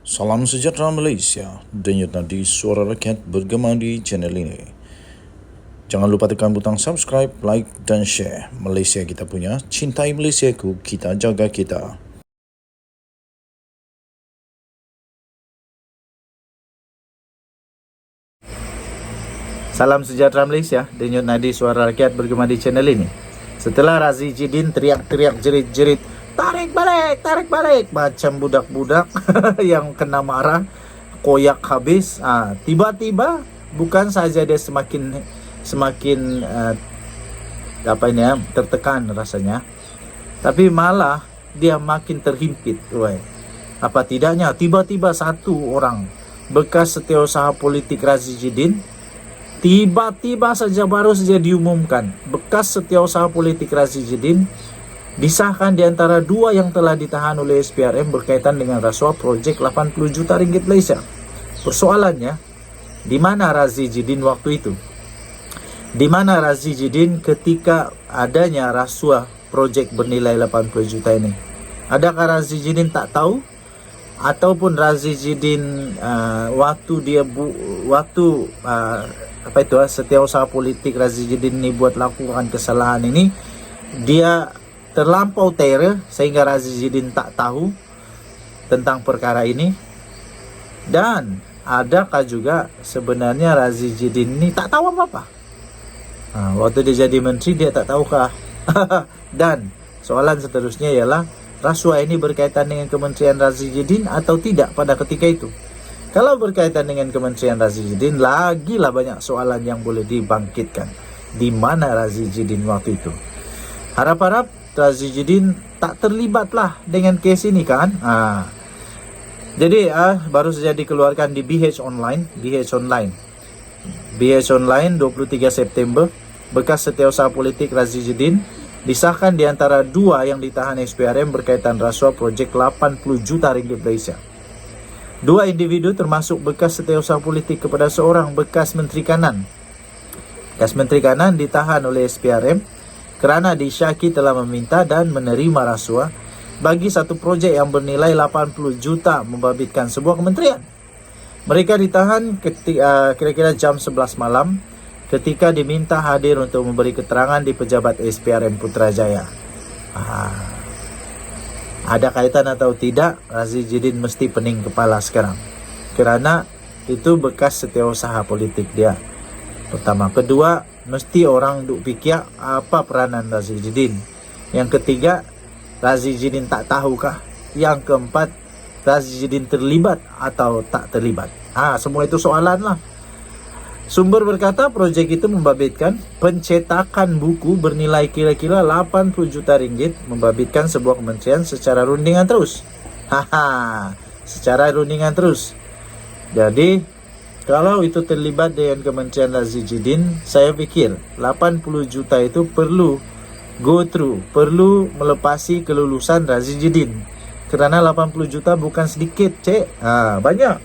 Salam sejahtera Malaysia, denyut nadi suara rakyat bergema di channel ini. Jangan lupa tekan butang subscribe, like dan share. Malaysia kita punya, cintai Malaysiaku, kita jaga kita. Salam sejahtera Malaysia, denyut nadi suara rakyat bergema di channel ini. Setelah Razi Jidin teriak-teriak jerit-jerit, tarik balik, macam budak-budak yang kena marah, koyak habis. Tiba-tiba bukan saja dia semakin tertekan rasanya, tapi malah dia makin terhimpit. Apa tidaknya tiba-tiba satu orang bekas setiausaha politik Razi Jidin tiba-tiba saja baru saja diumumkan bekas setiausaha politik Razi Jidin disahkan di antara dua yang telah ditahan oleh SPRM berkaitan dengan rasuah projek 80 juta ringgit Malaysia. Persoalannya, di mana Razi Jidin waktu itu? Di mana Razi Jidin ketika adanya rasuah projek bernilai 80 juta ini? Adakah Razi Jidin tak tahu? Ataupun Razi Jidin setiausaha politik Razi Jidin ini buat lakukan kesalahan ini, dia terlampau teror sehingga Razi Jidin tak tahu tentang perkara ini? Dan adakah juga sebenarnya Razi Jidin ini tak tahu apa-apa? Waktu dia jadi menteri dia tak tahukah? Dan soalan seterusnya ialah, rasuah ini berkaitan dengan Kementerian Razi Jidin atau tidak pada ketika itu? Kalau berkaitan dengan Kementerian Razi Jidin, lagilah banyak soalan yang boleh dibangkitkan. Di mana Razi Jidin waktu itu? Harap-harap Razi Jidin tak terlibatlah dengan kes ini kan? Jadi baru saja dikeluarkan di BH Online 23 September, bekas setiausaha politik Razi Jidin disahkan di antara dua yang ditahan SPRM berkaitan rasuah projek 80 juta ringgit Malaysia. Dua individu termasuk bekas setiausaha politik kepada seorang bekas Menteri Kanan. Bekas Menteri Kanan ditahan oleh SPRM kerana disyaki telah meminta dan menerima rasuah bagi satu projek yang bernilai 80 juta membabitkan sebuah kementerian. Mereka ditahan kira-kira jam 11 malam ketika diminta hadir untuk memberi keterangan di pejabat SPRM Putrajaya. Ada kaitan atau tidak, Razi Jidin mesti pening kepala sekarang. Kerana itu bekas setiausaha politik dia. Pertama. Kedua, mesti orang duk fikir apa peranan Razi Jidin. Yang ketiga, Razi Jidin tak tahukah? Yang keempat, Razi Jidin terlibat atau tak terlibat? Semua itu soalan lah. Sumber berkata projek itu membabitkan pencetakan buku bernilai kira-kira 80 juta ringgit, membabitkan sebuah kementerian secara rundingan terus. Secara rundingan terus. Jadi, kalau itu terlibat dengan Kementerian Razi Jidin, saya fikir 80 juta itu perlu perlu melepasi kelulusan Razi Jidin. Kerana 80 juta bukan sedikit, banyak.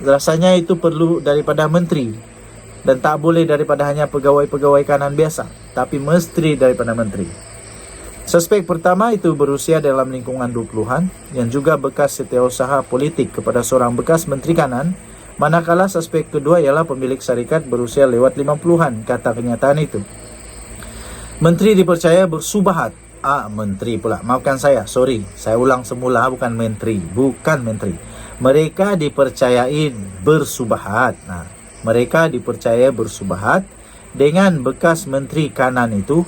Rasanya itu perlu daripada menteri. Dan tak boleh daripada hanya pegawai-pegawai kanan biasa, tapi mesti daripada menteri. Suspek pertama itu berusia dalam lingkungan 20-an, yang juga bekas setiausaha politik kepada seorang bekas menteri kanan, manakala suspek kedua ialah pemilik syarikat berusia lewat 50-an, kata kenyataan itu. Menteri dipercaya bersubahat. Menteri pula. Maafkan saya, saya ulang semula, bukan menteri. Mereka dipercayai bersubahat. Mereka dipercaya bersubahat dengan bekas menteri kanan itu.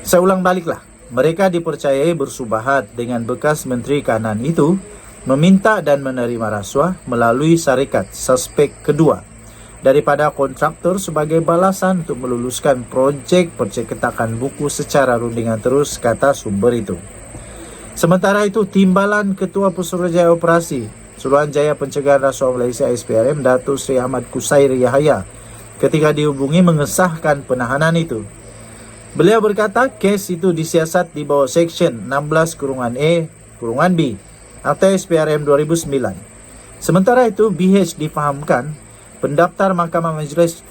Saya ulang baliklah. Mereka dipercayai bersubahat dengan bekas menteri kanan itu meminta dan menerima rasuah melalui syarikat suspek kedua daripada kontraktor sebagai balasan untuk meluluskan projek percetakan buku secara rundingan terus, kata sumber itu. Sementara itu, Timbalan Ketua Pesuruhjaya Operasi Suruhanjaya Pencegahan Rasuah Malaysia SPRM, Datuk Seri Ahmad Kusair Yahaya, ketika dihubungi mengesahkan penahanan itu. Beliau berkata kes itu disiasat di bawah Seksyen 16-A-B Akta SPRM 2009. Sementara itu, BH difahamkan pendaftar Mahkamah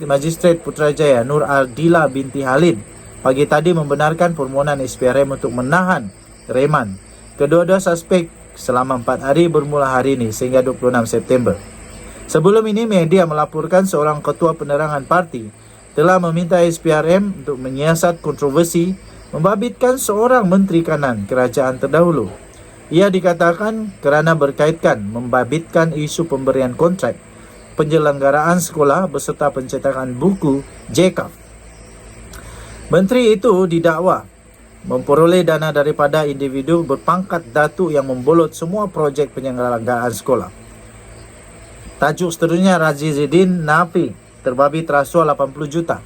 Majistret Putrajaya Nur Ardila binti Halid pagi tadi membenarkan permohonan SPRM untuk menahan reman Kedua-dua suspek selama 4 hari bermula hari ini sehingga 26 September. Sebelum ini media melaporkan seorang ketua penerangan parti telah meminta SPRM untuk menyiasat kontroversi membabitkan seorang menteri kanan kerajaan terdahulu. Ia dikatakan kerana berkaitkan membabitkan isu pemberian kontrak penyelenggaraan sekolah beserta pencetakan buku JKAF. Menteri itu didakwa memperoleh dana daripada individu berpangkat datuk yang membolot semua projek penyelenggaraan sekolah. Tajuk seterusnya, Razizidin Nafi terbabit rasuah 80 juta.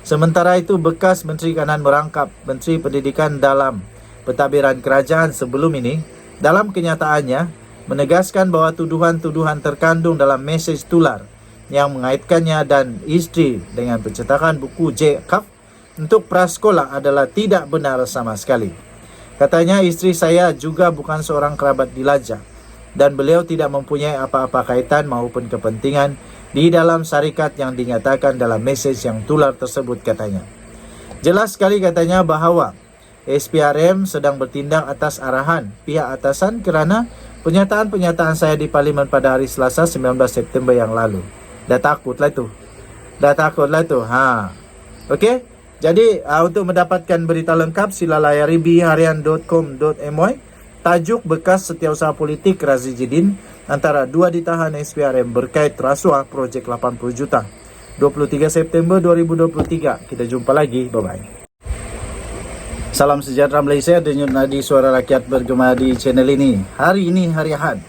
Sementara itu, bekas Menteri Kanan merangkap Menteri Pendidikan dalam pentadbiran kerajaan sebelum ini, dalam kenyataannya menegaskan bahawa tuduhan-tuduhan terkandung dalam mesej tular yang mengaitkannya dan isteri dengan pencetakan buku JKAF untuk prasekolah adalah tidak benar sama sekali. Katanya, isteri saya juga bukan seorang kerabat dilajah dan beliau tidak mempunyai apa-apa kaitan maupun kepentingan di dalam syarikat yang dinyatakan dalam mesej yang tular tersebut, katanya. Jelas sekali katanya bahawa SPRM sedang bertindak atas arahan pihak atasan kerana pernyataan-pernyataan saya di Parlimen pada hari Selasa 19 September yang lalu. Dah takutlah tu. Okey? Jadi untuk mendapatkan berita lengkap sila layari bharian.com.my. Tajuk bekas setiausaha politik Razizidin antara dua ditahan SPRM berkait rasuah projek 80 juta. 23 September 2023. Kita jumpa lagi. Bye-bye. Salam sejahtera Malaysia, denyut nadi suara rakyat bergema di channel ini. Hari ini hari Ahad.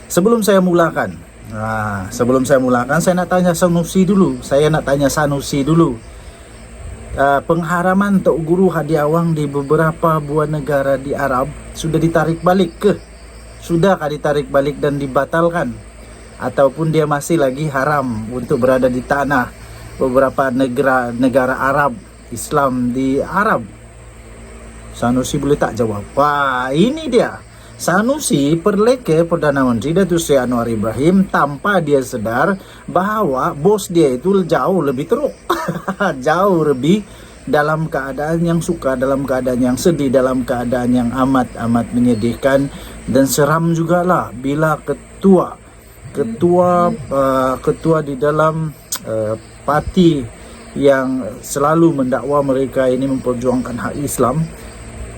Sebelum saya mulakan, saya nak tanya Sanusi dulu. Pengharaman Tok Guru Hadi Awang di beberapa buah negara di Arab sudah ditarik balik ke? Sudahkah ditarik balik dan dibatalkan? Ataupun dia masih lagi haram untuk berada di tanah beberapa negara Arab, Islam di Arab? Sanusi boleh tak jawab? Wah, ini dia. Sanusi perleke Perdana Menteri Datuk Seri Anwar Ibrahim tanpa dia sedar bahawa bos dia itu jauh lebih teruk. Jauh lebih dalam keadaan yang sukar, dalam keadaan yang sedih, dalam keadaan yang amat menyedihkan dan seram jugalah bila ketua di dalam parti yang selalu mendakwa mereka ini memperjuangkan hak Islam.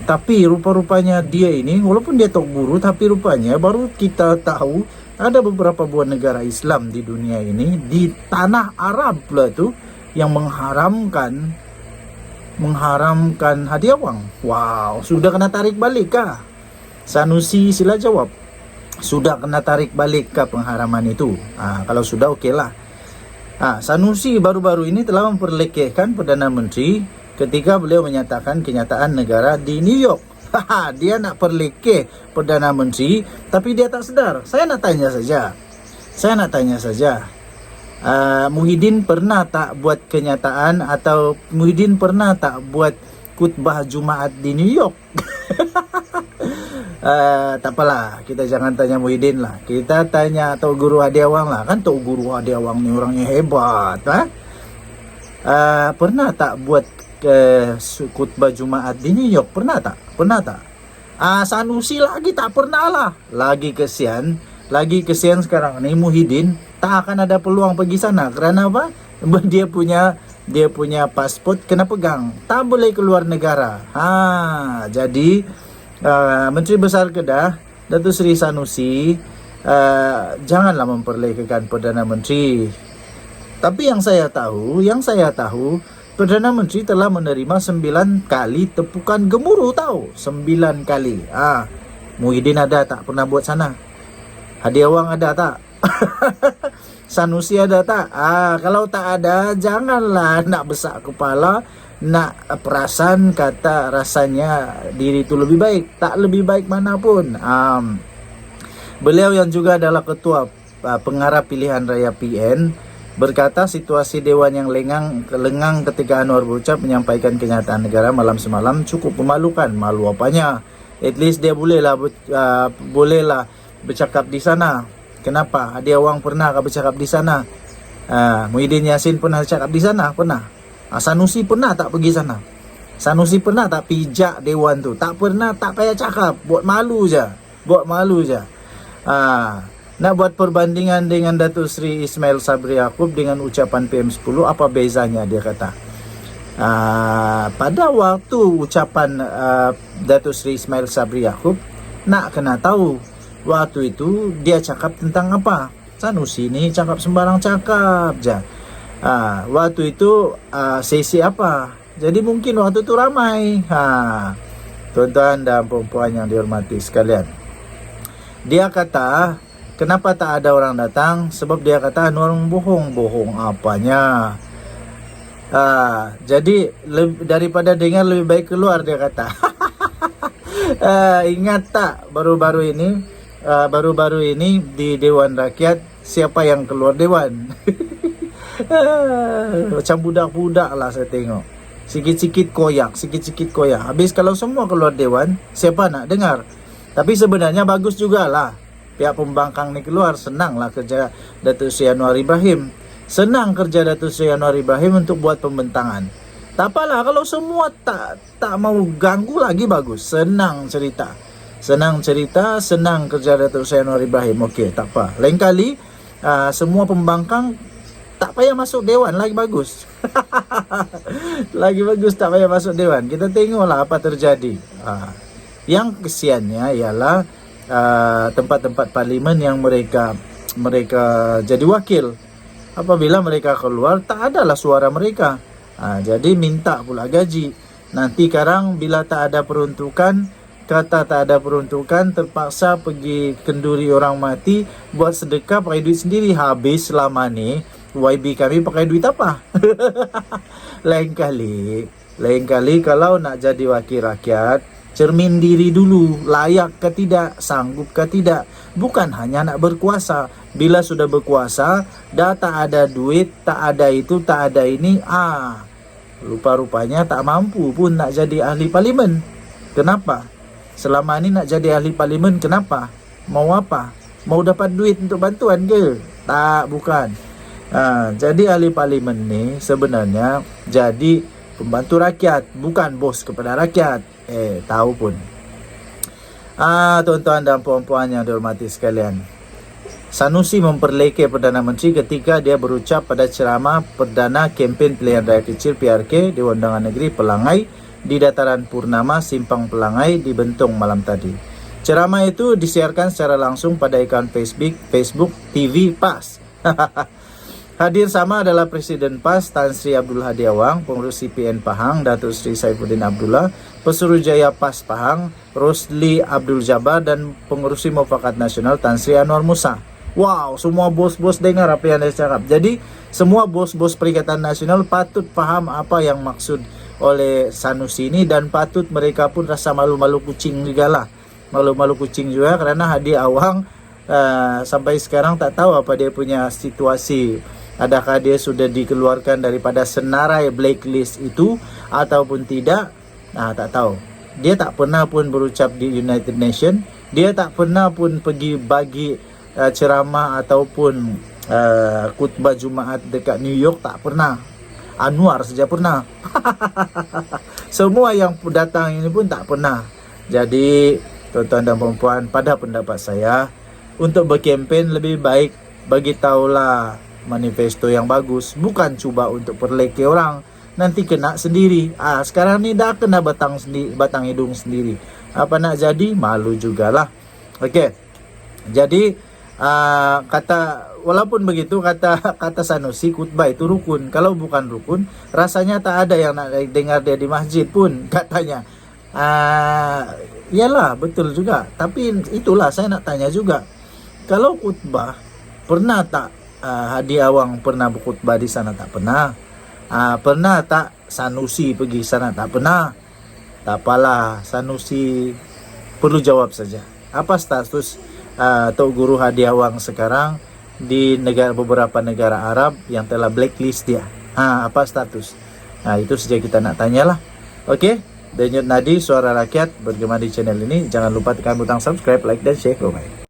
Tapi rupa-rupanya dia ini, walaupun dia Tok Guru, tapi rupanya baru kita tahu ada beberapa buah negara Islam di dunia ini, di tanah Arab pula tu, yang mengharamkan Hadi Awang. Wow, sudah kena tarik balik kah? Sanusi sila jawab. Sudah kena tarik balik kah pengharaman itu? Kalau sudah, okeylah. Sanusi baru-baru ini telah memperlekehkan Perdana Menteri ketika beliau menyatakan kenyataan negara di New York. Dia nak perlekeh Perdana Menteri, tapi dia tak sedar. Saya nak tanya saja. Muhyiddin pernah tak buat kenyataan atau Muhyiddin pernah tak buat khutbah Jumaat di New York? Tak apalah, kita jangan tanya Muhyiddin lah. Kita tanya Tok Guru Hadi Awang lah. Kan Tok Guru Hadi Awang ni orangnya hebat. Pernah tak buat khutbah Jumaat di New York? Pernah tak? Sanusi lagi tak pernah lah. Lagi kesian sekarang ni Muhyiddin tak akan ada peluang pergi sana. Kerana apa? Dia punya pasport kena pegang, tak boleh keluar negara. Jadi Menteri Besar Kedah Datuk Seri Sanusi janganlah memperlekehkan Perdana Menteri. Tapi yang saya tahu Perdana Menteri telah menerima 9 kali tepukan gemuruh tahu. 9 kali. Muhyiddin ada tak pernah buat sana? Hadi Awang ada tak? Sanusi ada tak? Kalau tak ada, janganlah nak besak kepala, nak perasan kata rasanya diri itu lebih baik. Tak lebih baik manapun. Beliau yang juga adalah ketua pengarah pilihan raya PN berkata situasi Dewan yang lengang ketika Anwar berucap menyampaikan kenyataan negara malam semalam cukup memalukan. Malu apanya? At least dia bolehlah bercakap di sana. Kenapa? Hadi Awang pernah bercakap di sana? Muhyiddin Yassin pernah bercakap di sana? Pernah. Sanusi pernah tak pergi sana? Sanusi pernah tak pijak dewan tu? Tak pernah, tak payah cakap. Buat malu je. Buat malu je. Nak buat perbandingan dengan Datuk Seri Ismail Sabri Yaakob dengan ucapan PM10, apa bezanya dia kata? Pada waktu ucapan Datuk Seri Ismail Sabri Yaakob, nak kena tahu waktu itu dia cakap tentang apa. Sanusi ni cakap sembarang cakap je. Waktu itu sesi apa? Jadi mungkin waktu itu ramai. Tuan-tuan dan puan-puan yang dihormati sekalian, dia kata kenapa tak ada orang datang? Sebab dia kata orang bohong apanya. Jadi daripada dengar lebih baik keluar, dia kata. Ingat tak baru-baru ini di Dewan Rakyat siapa yang keluar dewan? Macam budak-budak lah saya tengok. Sikit-sikit koyak. Habis kalau semua keluar dewan, siapa nak dengar? Tapi sebenarnya bagus jugalah pihak pembangkang ni keluar. Senang lah kerja Datuk Seri Anwar Ibrahim. Senang kerja Datuk Seri Anwar Ibrahim untuk buat pembentangan. Tak apalah kalau semua tak mau ganggu lagi, bagus. Senang cerita, senang kerja Datuk Seri Anwar Ibrahim. Okey, tak apa. Lain kali semua pembangkang tak payah masuk dewan, lagi bagus. Lagi bagus tak payah masuk dewan. Kita tengoklah apa terjadi. Yang kesiannya ialah tempat-tempat parlimen yang mereka jadi wakil. Apabila mereka keluar, tak adalah suara mereka. Jadi minta pula gaji. Nanti sekarang bila tak ada peruntukan, terpaksa pergi kenduri orang mati, buat sedekah pakai duit sendiri. Habis selama ni YB kami pakai duit apa? Lain kali kalau nak jadi wakil rakyat, cermin diri dulu, layak ke tidak, sanggup ke tidak. Bukan hanya nak berkuasa. Bila sudah berkuasa, dah tak ada duit, tak ada itu, tak ada ini, rupa-rupanya tak mampu pun nak jadi ahli parlimen. Kenapa? Selama ni nak jadi ahli parlimen, kenapa? Mau apa? Mau dapat duit untuk bantuan ke? Tak, bukan. Jadi ahli parlimen ni sebenarnya jadi pembantu rakyat, bukan bos kepada rakyat. Tahu pun. Tuan-tuan dan puan-puan yang dihormati sekalian, Sanusi memperlekeh Perdana Menteri ketika dia berucap pada ceramah perdana kempen pilihan raya kecil PRK di Undangan Negeri Pelangai di Dataran Purnama Simpang Pelangai di Bentong malam tadi. Ceramah itu disiarkan secara langsung pada akaun Facebook TV PAS. Hadir sama adalah Presiden PAS Tan Sri Abdul Hadi Awang, Pengurus CPN Pahang Datuk Seri Saifuddin Abdullah, Pesuruhjaya PAS Pahang Rosli Abdul Jabbar dan Pengurusi Mufakat Nasional Tan Sri Anwar Musa. Wow, semua bos-bos dengar apa yang dia cakap. Jadi semua bos-bos Perikatan Nasional patut faham apa yang maksud oleh Sanusi ini, dan patut mereka pun rasa malu-malu kucing juga lah. Malu-malu kucing juga kerana Hadi Awang sampai sekarang tak tahu apa dia punya situasi. Adakah dia sudah dikeluarkan daripada senarai blacklist itu ataupun tidak? Tak tahu. Dia tak pernah pun berucap di United Nations. Dia tak pernah pun pergi bagi ceramah ataupun khutbah Jumaat dekat New York. Tak pernah. Anwar saja pernah. Semua yang datang ini pun tak pernah. Jadi tuan-tuan dan puan-puan, pada pendapat saya, untuk berkempen lebih baik bagi tahulah manifesto yang bagus, bukan cuba untuk perlekeh orang, nanti kena sendiri. Sekarang ni dah kena batang hidung sendiri. Apa nak jadi, malu jugalah. Okey. Jadi walaupun begitu kata Sanusi, khutbah itu rukun. Kalau bukan rukun, rasanya tak ada yang nak dengar dia di masjid pun, katanya. Yalah, betul juga. Tapi itulah saya nak tanya juga. Kalau khutbah, pernah tak Hadi Awang pernah berkhutbah di sana? Tak pernah. Pernah tak Sanusi pergi sana? Tak pernah. Tak apalah, Sanusi perlu jawab saja. Apa status Tok Guru Hadi Awang sekarang di beberapa negara Arab yang telah blacklist dia? Apa status? Itu saja kita nak tanyalah. Okey, Denyut Nadi, Suara Rakyat bergema di channel ini. Jangan lupa tekan butang subscribe, like dan share. Bye.